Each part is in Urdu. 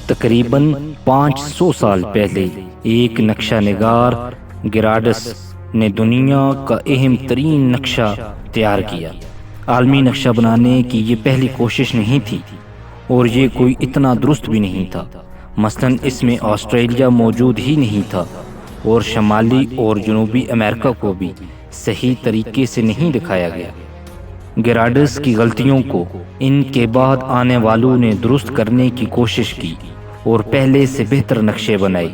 تقریباً 500 سال پہلے ایک نقشہ نگار گیراڈس نے دنیا کا اہم ترین نقشہ تیار کیا۔ عالمی نقشہ بنانے کی یہ پہلی کوشش نہیں تھی اور یہ کوئی اتنا درست بھی نہیں تھا۔ مثلاً اس میں آسٹریلیا موجود ہی نہیں تھا اور شمالی اور جنوبی امریکہ کو بھی صحیح طریقے سے نہیں دکھایا گیا۔ گیراڈس کی غلطیوں کو ان کے بعد آنے والوں نے درست کرنے کی کوشش کی اور پہلے سے بہتر نقشے بنائے،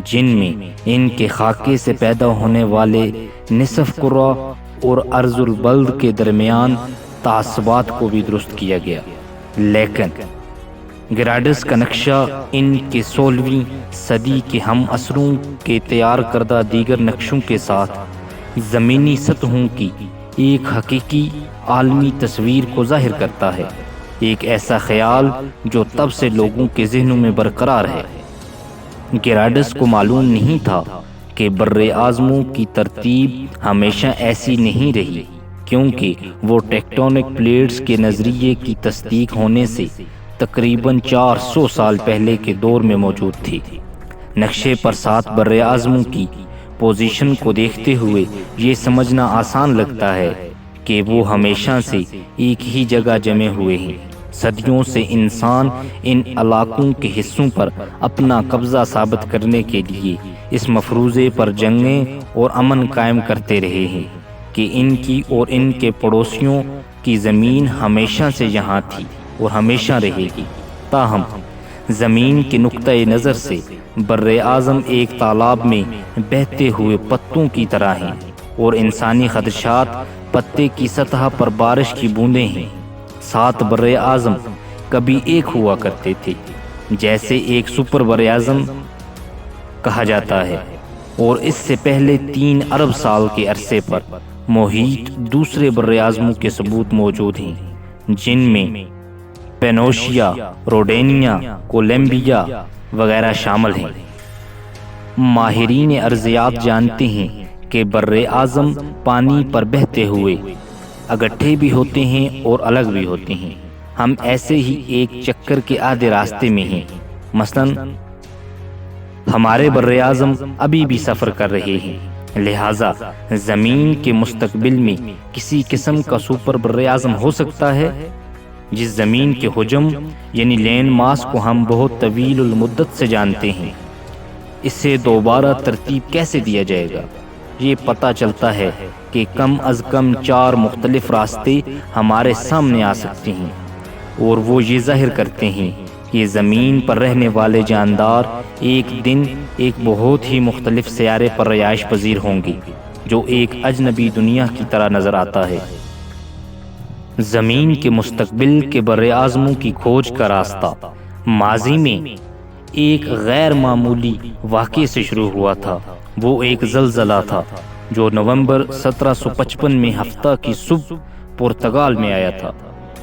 جن میں ان کے خاکے سے پیدا ہونے والے نصف کرہ اور ارض البلد کے درمیان تعصبات کو بھی درست کیا گیا۔ لیکن گیراڈس کا نقشہ ان کے 16ویں صدی کے ہم عصروں کے تیار کردہ دیگر نقشوں کے ساتھ زمینی سطحوں کی ایک حقیقی عالمی تصویر کو ظاہر کرتا ہے، ایک ایسا خیال جو تب سے لوگوں کے ذہنوں میں برقرار ہے۔ گیراڈس کو معلوم نہیں تھا کہ بر اعظموں کی ترتیب ہمیشہ ایسی نہیں رہی، کیونکہ وہ ٹیکٹونک پلیٹس کے نظریے کی تصدیق ہونے سے تقریباً 400 سال پہلے کے دور میں موجود تھی۔ نقشے پر 7 بر اعظموں کی پوزیشن کو دیکھتے ہوئے یہ سمجھنا آسان لگتا ہے کہ وہ ہمیشہ سے ایک ہی جگہ جمے ہوئے ہیں۔ صدیوں سے انسان ان علاقوں کے حصوں پر اپنا قبضہ ثابت کرنے کے لیے اس مفروضے پر جنگیں اور امن قائم کرتے رہے ہیں کہ ان کی اور ان کے پڑوسیوں کی زمین ہمیشہ سے یہاں تھی اور ہمیشہ رہے گی۔ تاہم زمین کے نقطۂ نظر سے بر اعظم ایک تالاب میں بہتے ہوئے پتوں کی طرح ہیں اور انسانی خدشات پتے کی سطح پر بارش کی بوندیں ہیں۔ 7 بر اعظم کبھی ایک ہوا کرتے تھے، جیسے ایک سپر بر اعظم کہا جاتا ہے، اور اس سے پہلے 3 ارب سال کے عرصے پر محیط دوسرے بر اعظموں کے ثبوت موجود ہیں، جن میں پینوشیا، روڈینیا، کولمبیا وغیرہ شامل ہیں۔ ماہرین ارضیات جانتے ہیں کہ بر اعظم پانی پر بہتے ہوئے اگٹھے بھی ہوتے ہیں اور الگ بھی ہوتے ہیں۔ ہم ایسے ہی ایک چکر کے آدھے راستے میں ہیں۔ مثلاً ہمارے بر اعظم ابھی بھی سفر کر رہے ہیں، لہٰذا زمین کے مستقبل میں کسی قسم کا سپر بر اعظم ہو سکتا ہے جس زمین کے حجم یعنی لینڈ ماس کو ہم بہت طویل المدت سے جانتے ہیں۔ اسے دوبارہ ترتیب کیسے دیا جائے گا؟ یہ پتہ چلتا ہے کہ کم از کم 4 مختلف راستے ہمارے سامنے آ سکتے ہیں، اور وہ یہ ظاہر کرتے ہیں کہ زمین پر رہنے والے جاندار ایک دن ایک بہت ہی مختلف سیارے پر رہائش پذیر ہوں گے جو ایک اجنبی دنیا کی طرح نظر آتا ہے۔ زمین کے مستقبل کے بر اعظموں کی کھوج کا راستہ ماضی میں ایک غیر معمولی واقعے سے شروع ہوا تھا۔ وہ ایک زلزلہ تھا جو نومبر 1755 میں ہفتہ کی صبح پرتگال میں آیا تھا۔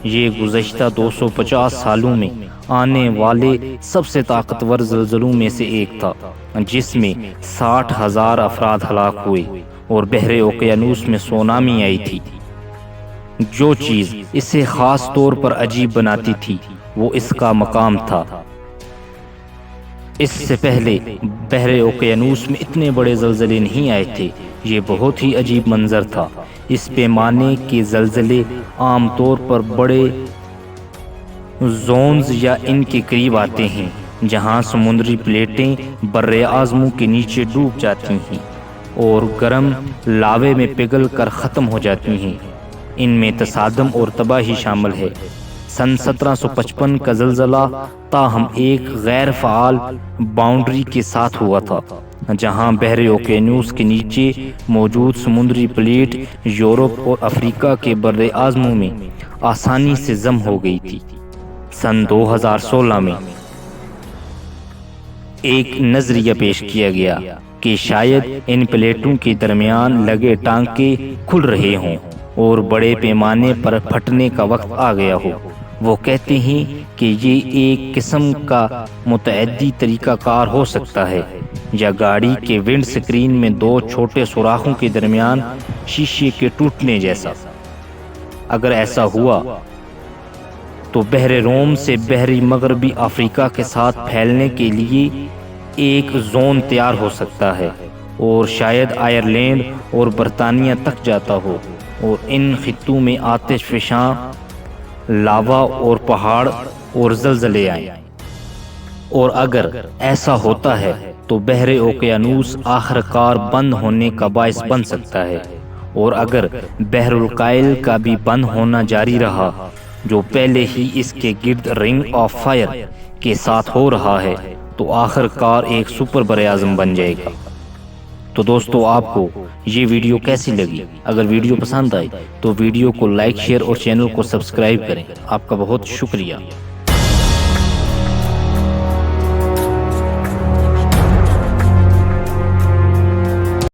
یہ گزشتہ 250 سالوں میں آنے والے سب سے طاقتور زلزلوں میں سے ایک تھا، جس میں 60,000 افراد ہلاک ہوئے اور بحر اوقیانوس میں سونامی آئی تھی۔ جو چیز اسے خاص طور پر عجیب بناتی تھی وہ اس کا مقام تھا۔ اس سے پہلے بحر اوقیانوس میں اتنے بڑے زلزلے نہیں آئے تھے۔ یہ بہت ہی عجیب منظر تھا۔ اس پیمانے کے زلزلے عام طور پر بڑے زونز یا ان کے قریب آتے ہیں جہاں سمندری پلیٹیں بر اعظموں کے نیچے ڈوب جاتی ہیں اور گرم لاوے میں پگھل کر ختم ہو جاتی ہیں۔ ان میں تصادم اور تباہی شامل ہے۔ سن 1755 کا زلزلہ تاہم ایک غیر فعال باؤنڈری کے ساتھ ہوا تھا، جہاں بحر اوقیانوس کے نیچے موجود سمندری پلیٹ یورپ اور افریقہ کے بر اعظموں میں آسانی سے ضم ہو گئی تھی۔ سن 2016 میں ایک نظریہ پیش کیا گیا کہ شاید ان پلیٹوں کے درمیان لگے ٹانکے کھل رہے ہوں اور بڑے پیمانے پر پھٹنے کا وقت آ گیا ہو۔ وہ کہتے ہیں کہ یہ ایک قسم کا متعدی طریقہ کار ہو سکتا ہے، یا گاڑی کے ونڈ سکرین میں 2 چھوٹے سوراخوں کے درمیان شیشے کے ٹوٹنے جیسا۔ اگر ایسا ہوا تو بحر روم سے بحری مغربی افریقہ کے ساتھ پھیلنے کے لیے ایک زون تیار ہو سکتا ہے اور شاید آئرلینڈ اور برطانیہ تک جاتا ہو، اور ان خطوں میں آتش فشاں لاوا اور پہاڑ اور زلزلے آئیں۔ اور اگر ایسا ہوتا ہے تو بحر اوقیانوس آخر کار بند ہونے کا باعث بن سکتا ہے، اور اگر بحر الکائل کا بھی بند ہونا جاری رہا جو پہلے ہی اس کے گرد رنگ آف فائر کے ساتھ ہو رہا ہے، تو آخر کار ایک سپر براعظم بن جائے گا۔ تو دوستو، آپ کو یہ ویڈیو کیسی لگی؟ اگر ویڈیو پسند آئی تو ویڈیو کو لائک، شیئر اور چینل کو سبسکرائب کریں۔ آپ کا بہت شکریہ۔